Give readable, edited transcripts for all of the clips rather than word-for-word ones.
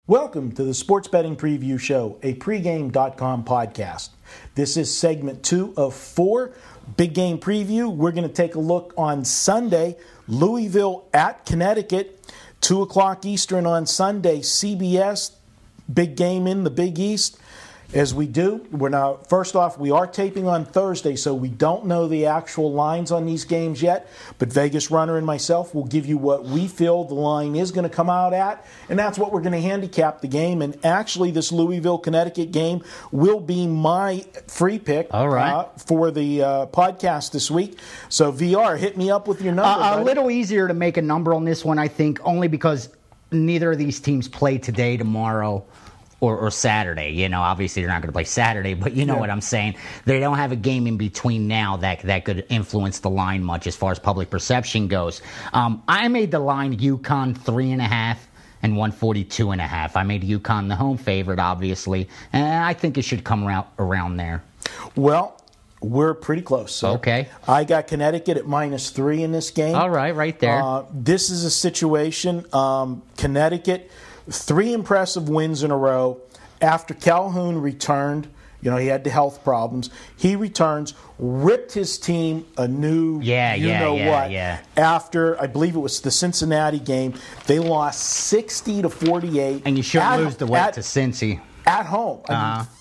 Welcome to the Sports Betting Preview Show, a pregame.com podcast. This is segment 2 of 4, Big Game Preview. We're going to take a look on Sunday, Louisville at Connecticut, 2 o'clock Eastern on Sunday, CBS, big game in the Big East. As we do, first off, we are taping on Thursday, so we don't know the actual lines on these games yet, but Vegas Runner and myself will give you what we feel the line is going to come out at, and that's what we're going to handicap the game. And actually, this Louisville-Connecticut game will be my free pick for the podcast this week. So, VR, hit me up with your number. A little easier to make a number on this one, I think, only because neither of these teams play today, tomorrow, or Saturday. You know, obviously they're not going to play Saturday, but you know what I'm saying. They don't have a game in between now that could influence the line much as far as public perception goes. I made the line UConn 3.5 and 142.5. I made UConn the home favorite, obviously, and I think it should come around there. Well, we're pretty close. So okay. I got Connecticut at -3 in this game. All right there. This is a situation, Connecticut, 3 impressive wins in a row. After Calhoun returned, he had the health problems. He returns, ripped his team a new what. After, I believe it was the Cincinnati game, they lost 60-48. And you shouldn't lose the weight to Cincy. At home.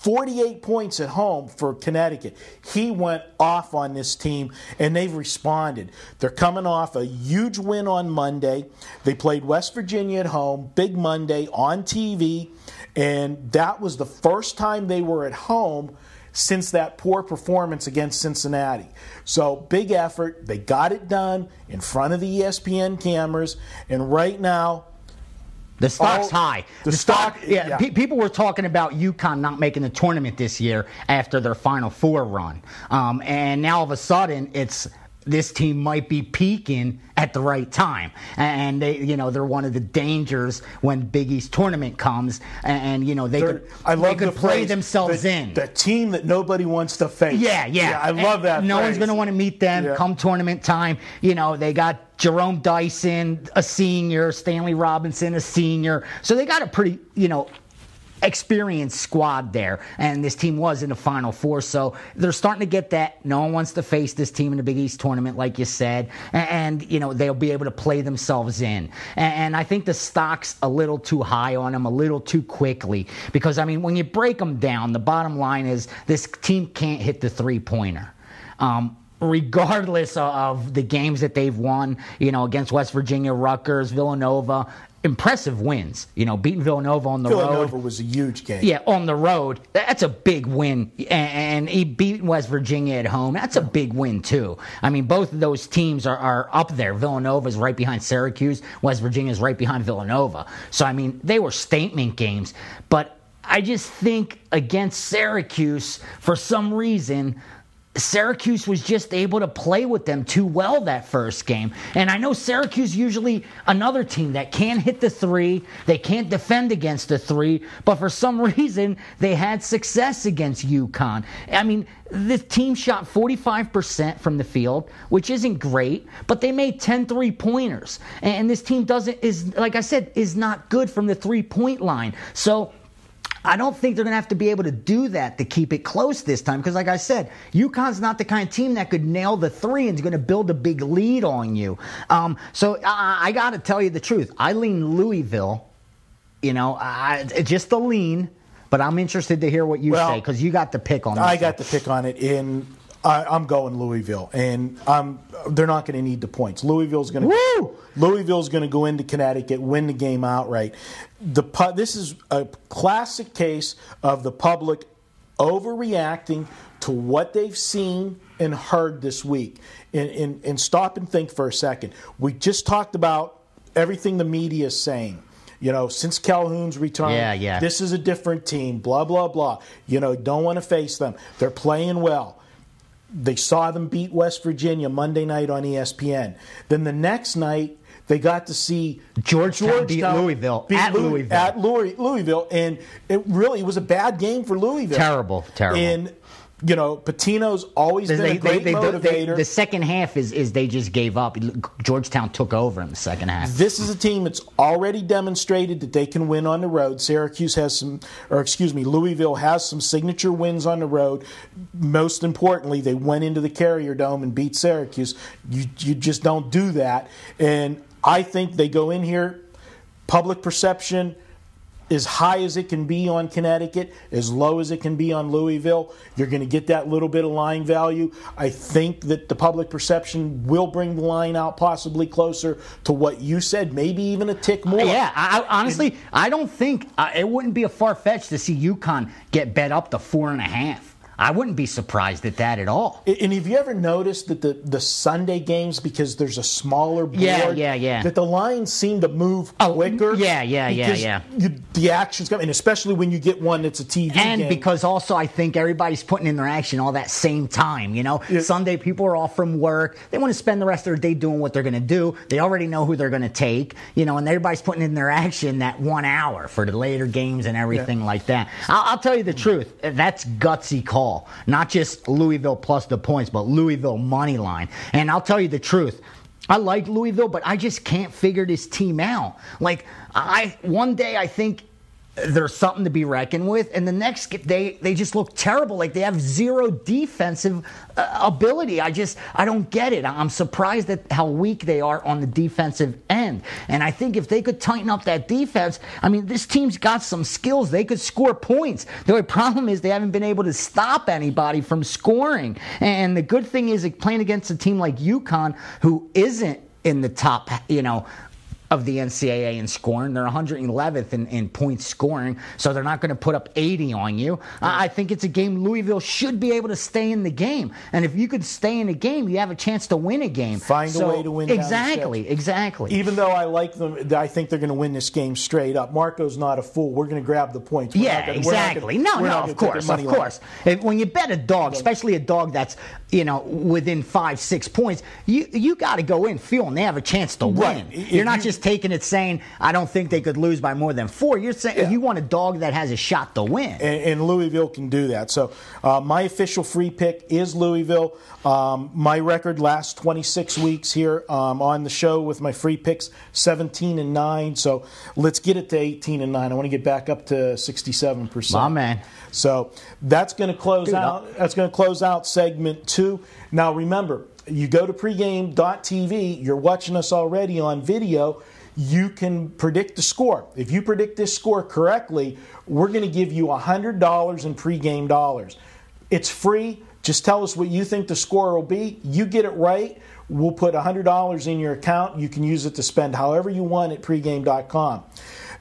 48 points at home for Connecticut. He went off on this team, and they've responded. They're coming off a huge win on Monday. They played West Virginia at home, big Monday on TV, and that was the first time they were at home since that poor performance against Cincinnati. So, big effort. They got it done in front of the ESPN cameras, and right now, the stock's high. The stock. People were talking about UConn not making the tournament this year after their Final Four run. And now all of a sudden, this team might be peaking at the right time. And they're one of the dangers when Big East tournament comes. And they could play themselves in. The team that nobody wants to face. Yeah, I love that. No one's going to want to meet them come tournament time. They got Jerome Dyson, a senior, Stanley Robinson, a senior. So they got a pretty, experienced squad there, and this team was in the Final Four, so they're starting to get that. No one wants to face this team in the Big East tournament, like you said, and they'll be able to play themselves in. And I think the stock's a little too high on them, a little too quickly, because, when you break them down, the bottom line is this team can't hit the three-pointer. Regardless of the games that they've won, against West Virginia, Rutgers, Villanova, impressive wins. Beating Villanova on the road. Villanova was a huge game. Yeah, on the road. That's a big win. And he beat West Virginia at home. That's a big win, too. Both of those teams are up there. Villanova's right behind Syracuse. West Virginia's right behind Villanova. So, they were statement games. But I just think against Syracuse, for some reason, Syracuse was just able to play with them too well that first game. And I know Syracuse usually another team that can't hit the three. They can't defend against the three. But for some reason, they had success against UConn. The team shot 45% from the field, which isn't great, but they made 10 three-pointers. And this team is not good from the three-point line. So I don't think they're going to have to be able to do that to keep it close this time because, like I said, UConn's not the kind of team that could nail the three and is going to build a big lead on you. So I got to tell you the truth. I lean Louisville, just a lean, but I'm interested to hear what you say because you got the pick on this. I got the pick on it I'm going Louisville, and they're not going to need the points. Louisville's going to go into Connecticut, win the game outright. This is a classic case of the public overreacting to what they've seen and heard this week. And stop and think for a second. We just talked about everything the media is saying. Since Calhoun's return, this is a different team, blah, blah, blah. Don't want to face them. They're playing well. They saw them beat West Virginia Monday night on ESPN. Then the next night, they got to see Georgetown beat Louisville at Louisville. And it was a bad game for Louisville. Terrible. And Patino's always been a great motivator. The second half is they just gave up. Georgetown took over in the second half. This is a team that's already demonstrated that they can win on the road. Louisville has some signature wins on the road. Most importantly, they went into the Carrier Dome and beat Syracuse. You just don't do that. And I think they go in here, public perception as high as it can be on Connecticut, as low as it can be on Louisville. You're going to get that little bit of line value. I think that the public perception will bring the line out possibly closer to what you said, maybe even a tick more. Yeah, honestly, I don't think it wouldn't be a far-fetched to see UConn get bet up to 4.5. I wouldn't be surprised at that at all. And have you ever noticed that the Sunday games, because there's a smaller board, that the lines seem to move quicker? Yeah. The action's coming, and especially when you get one that's a TV game. And because also I think everybody's putting in their action all that same time, Sunday people are off from work. They want to spend the rest of their day doing what they're going to do. They already know who they're going to take, and everybody's putting in their action that 1 hour for the later games and everything like that. I'll tell you the truth. That's gutsy call. Not just Louisville plus the points, but Louisville money line. And I'll tell you the truth. I like Louisville, but I just can't figure this team out. One day I think there's something to be reckoned with, and the next day they just look terrible. Like they have zero defensive ability. I don't get it. I'm surprised at how weak they are on the defensive end. And I think if they could tighten up that defense, this team's got some skills. They could score points. The only problem is they haven't been able to stop anybody from scoring. And the good thing is playing against a team like UConn, who isn't in the top, of the NCAA in scoring. They're 111th in points scoring, so they're not going to put up 80 on you. I think it's a game Louisville should be able to stay in the game. And if you could stay in the game, you have a chance to win a game. Find a way to win. Exactly. Even though I like them, I think they're going to win this game straight up. Marco's not a fool. We're going to grab the points. Exactly. Of course. When you bet a dog, especially a dog that's within 5-6 points, you got to go in feeling they have a chance to win. You're not just taking it saying, I don't think they could lose by more than 4. You're saying you want a dog that has a shot to win. And Louisville can do that. So my official free pick is Louisville. My record last 26 weeks here on the show with my free picks, 17-9. So let's get it to 18-9. I want to get back up to 67%. My man. So that's going to close out. That's going to close out segment 2. Now remember, you go to pregame.tv. You're watching us already on video. You can predict the score. If you predict this score correctly, we're going to give you $100 in pregame dollars. It's free. Just tell us what you think the score will be. You get it right, we'll put $100 in your account. You can use it to spend however you want at pregame.com.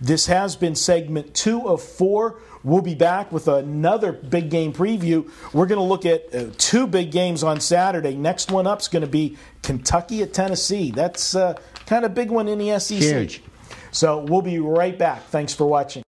This has been segment 2 of 4. We'll be back with another big game preview. We're going to look at 2 big games on Saturday. Next one up is going to be Kentucky at Tennessee. That's kind of big one in the SEC. Huge. So we'll be right back. Thanks for watching.